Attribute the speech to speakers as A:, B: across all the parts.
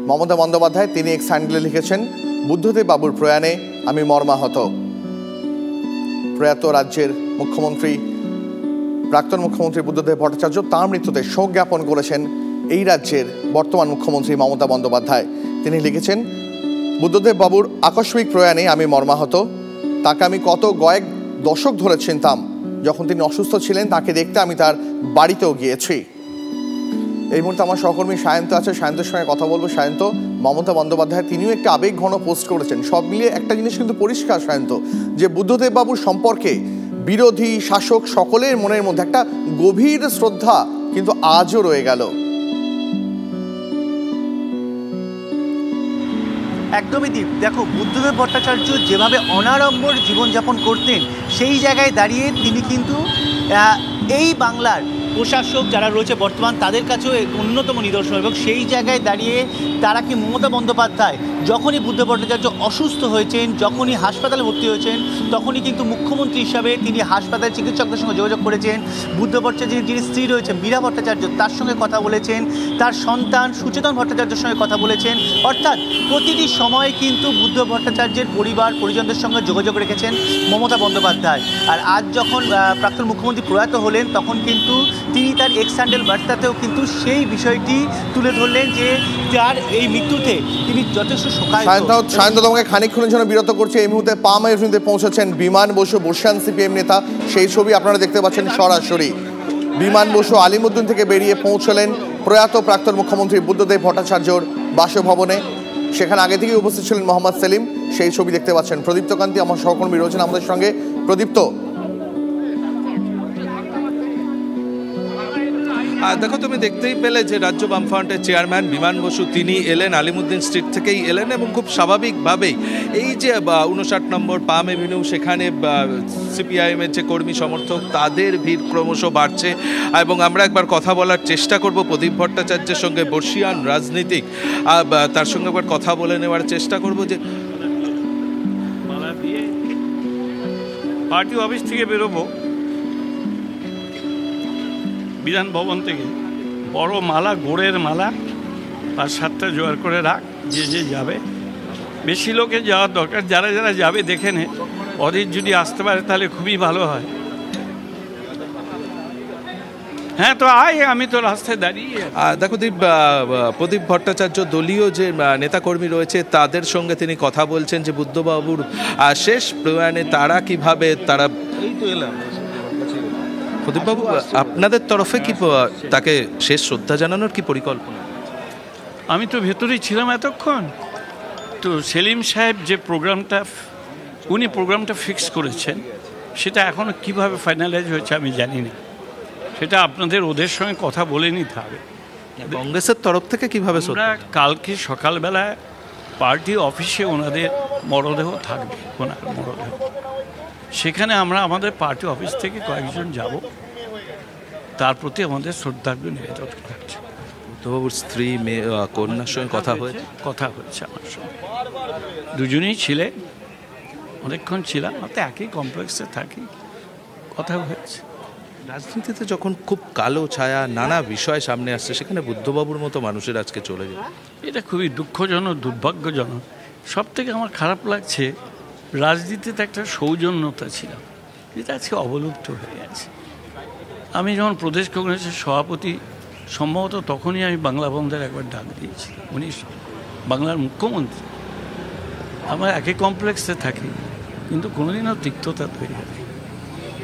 A: মমতা বন্দ্যোপাধ্যায় তিনি এক্স হ্যান্ডেলে লিখেছেন, বুদ্ধদেব বাবুর প্রয়াণে আমি মর্মাহত। প্রয়াত রাজ্যের মুখ্যমন্ত্রী, প্রাক্তন মুখ্যমন্ত্রী বুদ্ধদেব ভট্টাচার্য তাঁর মৃত্যুতে শোক জ্ঞাপন করেছেন এই রাজ্যের বর্তমান মুখ্যমন্ত্রী মমতা বন্দ্যোপাধ্যায়। তিনি লিখেছেন, বুদ্ধদেব বাবুর আকস্মিক প্রয়াণে আমি মর্মাহত। তাকে আমি কয়েক দশক ধরে চিনতাম। যখন তিনি অসুস্থ ছিলেন তাকে দেখতে আমি তার বাড়িতেও গিয়েছি। এই মুহূর্তে আমার সহকর্মী সায়ন্ত আছে, সায়ন্তের সঙ্গে কথা বলবো। সায়ন্ত, মমতা বন্দ্যোপাধ্যায় তিনিও একটা আবেগ ঘন পোস্ট করেছেন। সব মিলিয়ে একটা জিনিস কিন্তু পরিষ্কার সায়ন্ত, যে বুদ্ধদেব বাবুর সম্পর্কে বিরোধী শাসক সকলের মনের মধ্যে একটা গভীর শ্রদ্ধা কিন্তু আজও রয়ে গেল।
B: একদমই দীপ, দেখো বুদ্ধদেব ভট্টাচার্য যেভাবে অনাড়ম্বর জীবনযাপন করতেন, সেই জায়গায় দাঁড়িয়ে তিনি কিন্তু এই বাংলার প্রশাসক যারা রয়েছে বর্তমান তাদের কাছেও অন্যতম নিদর্শন। এবং সেই জায়গায় দাঁড়িয়ে তারা কি মমতা বন্দ্যোপাধ্যায় যখনই বুদ্ধ ভট্টাচার্য অসুস্থ হয়েছেন, যখনই হাসপাতালে ভর্তি হয়েছেন, তখনই কিন্তু মুখ্যমন্ত্রী হিসাবে তিনি হাসপাতালে চিকিৎসকদের সঙ্গে যোগাযোগ করেছেন। বুদ্ধ ভট্টাচার্যের যিনি স্ত্রী রয়েছেন মীরা ভট্টাচার্য, তার সঙ্গে কথা বলেছেন, তার সন্তান সুচেতন ভট্টাচার্যের সঙ্গে কথা বলেছেন। অর্থাৎ প্রতিটি সময় কিন্তু বুদ্ধ ভট্টাচার্যের পরিবার পরিজনদের সঙ্গে যোগাযোগ রেখেছেন মমতা বন্দ্যোপাধ্যায়। আর আজ যখন প্রাক্তন মুখ্যমন্ত্রী প্রয়াত হলেন, তখন কিন্তু তিনি তার এক্স হ্যান্ডেল বার্তাতেও কিন্তু সেই বিষয়টি তুলে ধরলেন যে তার এই মৃত্যুতে তিনি যথেষ্ট
A: সায়ন্ত তোমাকে খানিকক্ষণের জন্য বিরত করছে। এই মুহূর্তে পাম এভিনিউতে পৌঁছেছেন বিমান বসু, বর্ষিয়ান সিপিএম নেতা। সেই ছবি আপনারা দেখতে পাচ্ছেন সরাসরি। বিমান বসু আলিমুদ্দিন থেকে বেরিয়ে পৌঁছলেন প্রয়াত প্রাক্তন মুখ্যমন্ত্রী বুদ্ধদেব ভট্টাচার্যর বাসভবনে। সেখানে আগে থেকেই উপস্থিত ছিলেন মোহাম্মদ সেলিম। সেই ছবি দেখতে পাচ্ছেন। প্রদীপ্ত কান্তি আমার সহকর্মী রয়েছেন আমাদের সঙ্গে। প্রদীপ্ত,
C: দেখো তুমি দেখতেই পেলে যে রাজ্য বামফ্রন্টের চেয়ারম্যান বিমান বসু তিনি এলেন, আলিমুদ্দিন স্ট্রিট থেকেই এলেন এবং খুব স্বাভাবিকভাবেই এই যে 59 নম্বর পাম এভিনিউ, সেখানে সিপিআইএমের যে কর্মী সমর্থক তাদের ভিড় ক্রমশ বাড়ছে। এবং আমরা একবার কথা বলার চেষ্টা করব প্রদীপ ভট্টাচার্যের সঙ্গে, বর্ষিয়ান রাজনীতিক, তার সঙ্গে একবার কথা বলে নেওয়ার চেষ্টা করব। যে
D: পার্টি অফিস থেকে বেরোবো, বিধান ভবন থেকে বড় মালা, গোড়ের মালা 5-7টা জোগাড় করে রাখ, যে যাবে। বেশি লোকে যাওয়ার দরকার, যারা যারা যাবে দেখে নে। অধীর যদি আসতে পারে তাহলে খুবই ভালো হয়। হ্যাঁ তো আয়, আমি তো রাস্তায় দাঁড়িয়ে।
C: দেখো দীপ, প্রদীপ ভট্টাচার্য দলীয় যে নেতাকর্মী রয়েছে তাদের সঙ্গে তিনি কথা বলছেন যে বুদ্ধবাবুর শেষ প্রয়াণে তারা কিভাবে এই তো এলাম। প্রদীপবাবু, আপনাদের তরফে কি তাকে শেষ শ্রদ্ধা জানানোর কি পরিকল্পনা?
D: আমি তো ভেতরেই ছিলাম এতক্ষণ। তো সেলিম সাহেব যে উনি প্রোগ্রামটা ফিক্স করেছেন, সেটা এখনও কীভাবে ফাইনালাইজ হয়েছে আমি জানি না। সেটা আপনাদের ওদের সঙ্গে কথা বলে নিতে হবে।
C: কংগ্রেসের তরফ থেকে কীভাবে?
D: কালকে সকালবেলায় পার্টি অফিসে ওনাদের মরদেহ থাকবে, ওনার মরদেহ। সেখানে আমরা আমাদের পার্টি অফিস থেকে কয়েকজন যাব, তার প্রতি আমাদের শ্রদ্ধার্ঘ্য নিবেদন করছে।
C: বুদ্ধবাবুর স্ত্রী, মেয়ে, কন্যার সঙ্গে কথা হয়েছে
D: আমার সঙ্গে। দুজনেই ছিলেন, অনেকক্ষণ ছিলাম। তো একই কমপ্লেক্সে থাকি, কথা হয়েছে।
C: রাজনীতিতে যখন খুব কালো ছায়া, নানা বিষয় সামনে আসছে, সেখানে বুদ্ধবাবুর মতো মানুষের আজকে চলে যায়,
D: এটা খুবই দুঃখজনক, দুর্ভাগ্যজনক। সব থেকে আমার খারাপ লাগছে, রাজনীতিতে একটা সৌজন্যতা ছিল, যেটা আজকে অবলুপ্ত হয়ে গেছে। আমি যখন প্রদেশ কংগ্রেসের সভাপতি, সম্ভবত তখনই আমি বাংলা বন্ধের একবার ডাক দিয়েছি। উনি বাংলার মুখ্যমন্ত্রী। আমরা একই কমপ্লেক্সে থাকি, কিন্তু কোনোদিনও তিক্ততা তৈরি হয়।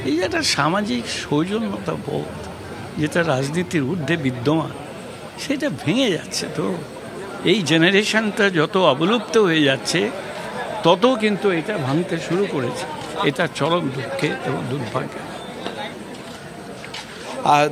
D: এই যে একটা সামাজিক সৌজন্যতা বোধ, যেটা রাজনীতির ঊর্ধ্বে বিদ্যমান, সেটা ভেঙে যাচ্ছে। তো এই জেনারেশনটা যত অবলুপ্ত হয়ে যাচ্ছে, তত কিন্তু এটা ভাঙতে শুরু করেছে। এটা চরম দুঃখে এবং দুর্ভাগ্যে।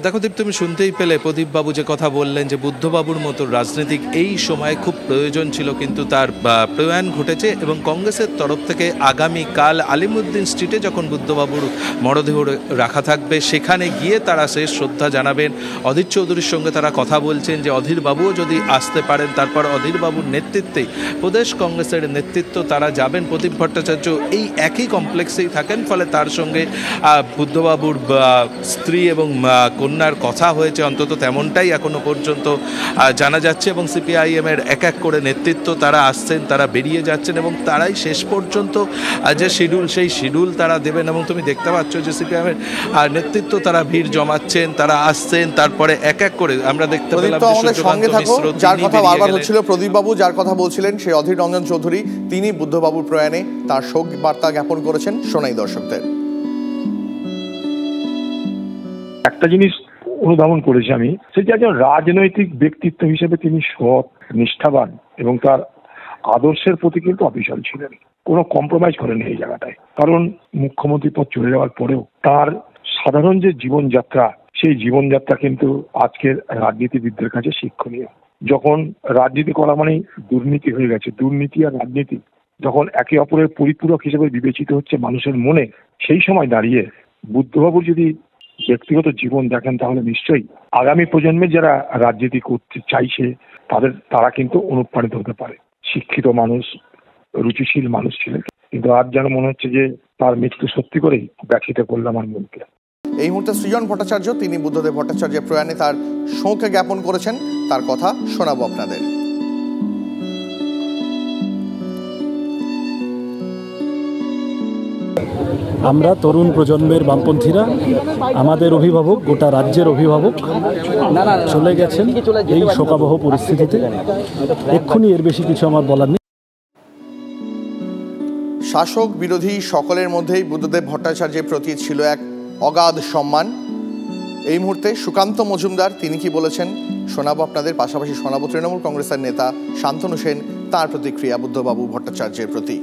C: দেখো দীপ, তুমি শুনতেই পেলে প্রদীপবাবু যে কথা বললেন যে বুদ্ধবাবুর মতো রাজনীতিক এই সময় খুব প্রয়োজন ছিল, কিন্তু তার প্রয়াণ ঘটেছে। এবং কংগ্রেসের তরফ থেকে আগামীকাল আলিমুদ্দিন স্ট্রিটে যখন বুদ্ধবাবুর মরদেহ রাখা থাকবে, সেখানে গিয়ে তারা শেষ শ্রদ্ধা জানাবেন। অধীর চৌধুরীর সঙ্গে তারা কথা বলছেন যে অধীরবাবুও যদি আসতে পারেন, তারপর অধীরবাবুর নেতৃত্বেই প্রদেশ কংগ্রেসের নেতৃত্ব তারা যাবেন। প্রদীপ ভট্টাচার্য এই একই কমপ্লেক্সেই থাকেন, ফলে তার সঙ্গে বুদ্ধবাবুর স্ত্রী এবং কন্যার কথা হয়েছে, অন্তত তেমনটাই এখনো পর্যন্ত জানা যাচ্ছে। এবং সিপিআইএমের এক এক করে নেতৃত্ব তারা আসছেন, তারা বেরিয়ে যাচ্ছেন এবং তারাই শেষ পর্যন্ত যে শিডিউল সেই শিডিউল তারা দেবেন। এবং তুমি দেখতে পাচ্ছ যে সিপিআইএমের নেতৃত্ব তারা ভিড় জমাচ্ছেন, তারা আসছেন, তারপরে এক এক করে আমরা দেখতে পেলাম
A: যার কথা বারবার হচ্ছিল প্রদীপ বাবু, যার কথা বলছিলেন সেই অধীর রঞ্জন চৌধুরী, তিনি বুদ্ধবাবুর প্রয়াণে তার শোক বার্তা জ্ঞাপন করেছেন। শোনাই দর্শকদের।
E: একটা জিনিস অনুধাবন করেছি আমি, সেটা একজন রাজনৈতিক ব্যক্তিত্ব হিসেবে তিনি সৎ, নিষ্ঠাবান এবং তার আদর্শের প্রতি কিন্তু অবিচল ছিলেন, কোনো কম্প্রোমাইজ করেনি এই জায়গাটায়। কারণ মুখ্যমন্ত্রী পদ চলে যাওয়ার পরেও তার সাধারণ যে জীবনযাত্রা, সেই জীবনযাত্রা কিন্তু আজকের রাজনীতিবিদদের কাছে শিক্ষণীয়। যখন রাজনীতি করা মানেই দুর্নীতি হয়ে গেছে, দুর্নীতি আর রাজনীতি যখন একে অপরের পরিপূরক হিসেবে বিবেচিত হচ্ছে মানুষের মনে, সেই সময় দাঁড়িয়ে বুদ্ধবাবুর যদি ব্যক্তিগত জীবন দেখেন তাহলে নিশ্চয়ই আগামী প্রজন্মের যারা রাজনীতি করতে চাইছে তারা কিন্তু অনুপ্রাণিত হতে পারে। শিক্ষিত মানুষ, রুচিশীল মানুষ ছিলেন, কিন্তু আজ যেন মনে হচ্ছে যে তার মৃত্যু সত্যি করেই ব্যথিত করল আমার মনকে।
A: এই মুহূর্তে সৃজন ভট্টাচার্য, তিনি বুদ্ধদেব ভট্টাচার্যের প্রয়াণে তার শোক জ্ঞাপন করেছেন, তার কথা শোনাবো আপনাদের।
F: আমরা তরুণ প্রজন্মের বামপন্থীরা, আমাদের অভিভাবক, গোটা রাজ্যের অভিভাবক চলে গেছেন এই শোকাবহ পরিস্থিতিতে। এক্ষুনি এর বেশি কিছু আমার বলার নেই।
A: শাসক বিরোধী সকলের মধ্যেই বুদ্ধদেব ভট্টাচার্যের প্রতি ছিল এক অগাধ সম্মান। এই মুহূর্তে সুকান্ত মজুমদার তিনি কি বলেছেন শোনাবো আপনাদের, পাশাপাশি শোনাবো তৃণমূল কংগ্রেসের নেতা শান্তনু সেন তার প্রতিক্রিয়া বুদ্ধবাবু ভট্টাচার্যের প্রতি।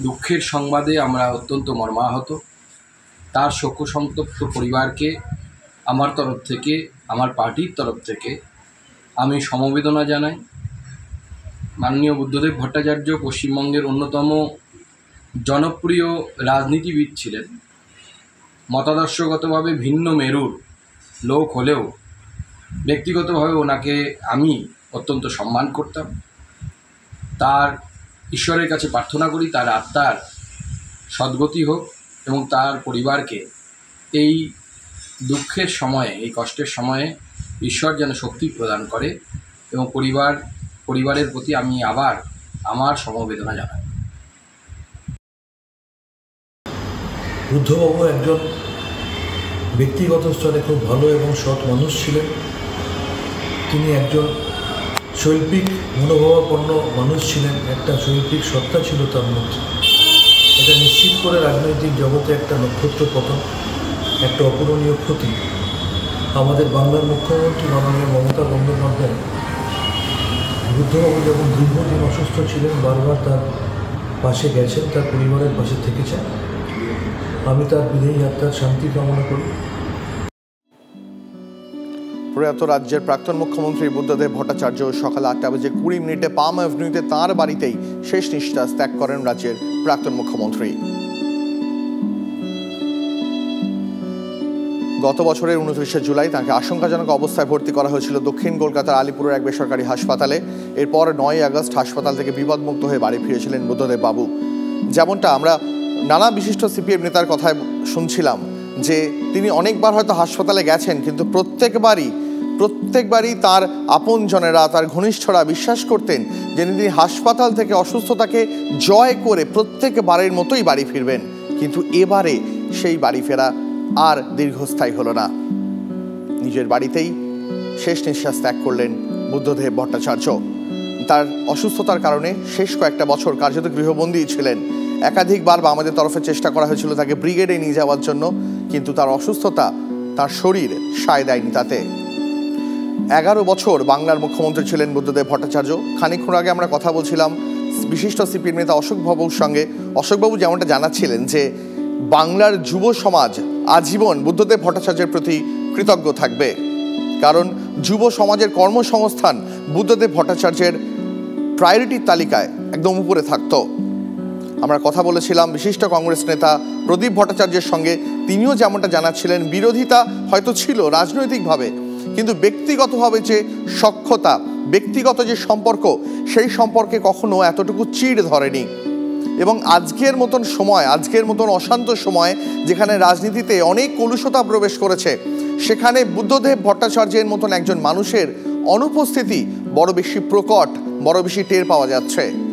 G: দুঃখের সংবাদে আমরা অত্যন্ত মর্মাহত। তার শোকসন্তপ্ত পরিবারকে আমার তরফ থেকে, আমার পার্টির তরফ থেকে আমি সমবেদনা জানাই। মাননীয় বুদ্ধদেব ভট্টাচার্য পশ্চিমবঙ্গের অন্যতম জনপ্রিয় রাজনীতিবিদ ছিলেন। মতাদর্শগতভাবে ভিন্ন মেরুর লোক হলেও ব্যক্তিগতভাবে ওনাকে আমি অত্যন্ত সম্মান করতাম। তার ঈশ্বরের কাছে প্রার্থনা করি তার আত্মার সদ্গতি হোক এবং তার পরিবারকে এই দুঃখের সময়ে, এই কষ্টের সময়ে ঈশ্বর যেন শক্তি প্রদান করে এবং পরিবারের প্রতি আমি আবার আমার সমবেদনা জানাই।
H: বুদ্ধবাবু একজন ব্যক্তিগত স্তরে খুব ভালো এবং সৎ মানুষ ছিলেন। তিনি একজন শৈল্পিক মনোভাবাপন্ন মানুষ ছিলেন, একটা শৈল্পিক সত্তা ছিল তার মধ্যে। এটা নিশ্চিত করে রাজনৈতিক জগতে একটা নক্ষত্র পতন, একটা অপূরণীয় ক্ষতি। আমাদের বাংলার মুখ্যমন্ত্রী মাননীয় মমতা বন্দ্যোপাধ্যায় বুদ্ধবাবু যখন দীর্ঘদিন অসুস্থ ছিলেন বারবার তার পাশে গেছেন, তার পরিবারের পাশে থেকেছেন। আমি তার বিদেহী আত্মার শান্তি কামনা করি।
A: প্রয়াত রাজ্যের প্রাক্তন মুখ্যমন্ত্রী বুদ্ধদেব ভট্টাচার্য সকাল 8:20 পাম অ্যাভিনিউতে তাঁর বাড়িতেই শেষ নিঃশ্বাস ত্যাগ করেন রাজ্যের প্রাক্তন মুখ্যমন্ত্রী। গত বছরের 29শে জুলাই তাঁকে আশঙ্কাজনক অবস্থায় ভর্তি করা হয়েছিল দক্ষিণ কলকাতার আলিপুরের এক বেসরকারি হাসপাতালে। এরপর 9 আগস্ট হাসপাতাল থেকে বিপদমুক্ত হয়ে বাড়ি ফিরেছিলেন বুদ্ধদেব বাবু। যেমনটা আমরা নানা বিশিষ্ট সিপিএম নেতার কথায় শুনছিলাম যে তিনি অনেকবার হয়তো হাসপাতালে গেছেন, কিন্তু প্রত্যেকবারই তার আপনজনেরা, তার ঘনিষ্ঠরা বিশ্বাস করতেন যে তিনি হাসপাতাল থেকে অসুস্থতাকে জয় করে প্রত্যেকবারের মতোই বাড়ি ফিরবেন। কিন্তু এবারে সেই বাড়ি ফেরা আর দীর্ঘস্থায়ী হলো না। নিজের বাড়িতেই শেষ নিঃশ্বাস ত্যাগ করলেন বুদ্ধদেব ভট্টাচার্য। তার অসুস্থতার কারণে শেষ কয়েকটা বছর কার্যত গৃহবন্দী ছিলেন। একাধিকবার আমাদের তরফে চেষ্টা করা হয়েছিল তাকে ব্রিগেডে নিয়ে যাওয়ার জন্য, কিন্তু তার অসুস্থতা, তার শরীর সায় দেয়নি তাতে। 11 বছর বাংলার মুখ্যমন্ত্রী ছিলেন বুদ্ধদেব ভট্টাচার্য। খানিকক্ষণ আগে আমরা কথা বলছিলাম বিশিষ্ট সিপিএম নেতা অশোক বাবুর সঙ্গে। অশোকবাবু যেমনটা জানাচ্ছিলেন যে বাংলার যুব সমাজ আজীবন বুদ্ধদেব ভট্টাচার্যের প্রতি কৃতজ্ঞ থাকবে, কারণ যুব সমাজের কর্মসংস্থান বুদ্ধদেব ভট্টাচার্যের প্রায়োরিটির তালিকায় একদম উপরে থাকতো। আমরা কথা বলেছিলাম বিশিষ্ট কংগ্রেস নেতা প্রদীপ ভট্টাচার্যের সঙ্গে। তিনিও যেমনটা জানাচ্ছিলেন বিরোধিতা হয়তো ছিল রাজনৈতিকভাবে, কিন্তু ব্যক্তিগতভাবে যে সখ্যতা, ব্যক্তিগত যে সম্পর্ক, সেই সম্পর্কে কখনো এতটুকু চিড় ধরেনি। এবং আজকের মতন সময়, আজকের মতন অশান্ত সময় যেখানে রাজনীতিতে অনেক কলুষতা প্রবেশ করেছে, সেখানে বুদ্ধদেব ভট্টাচার্যের মতন একজন মানুষের অনুপস্থিতি বড় বেশি প্রকট, বড় বেশি টের পাওয়া যাচ্ছে।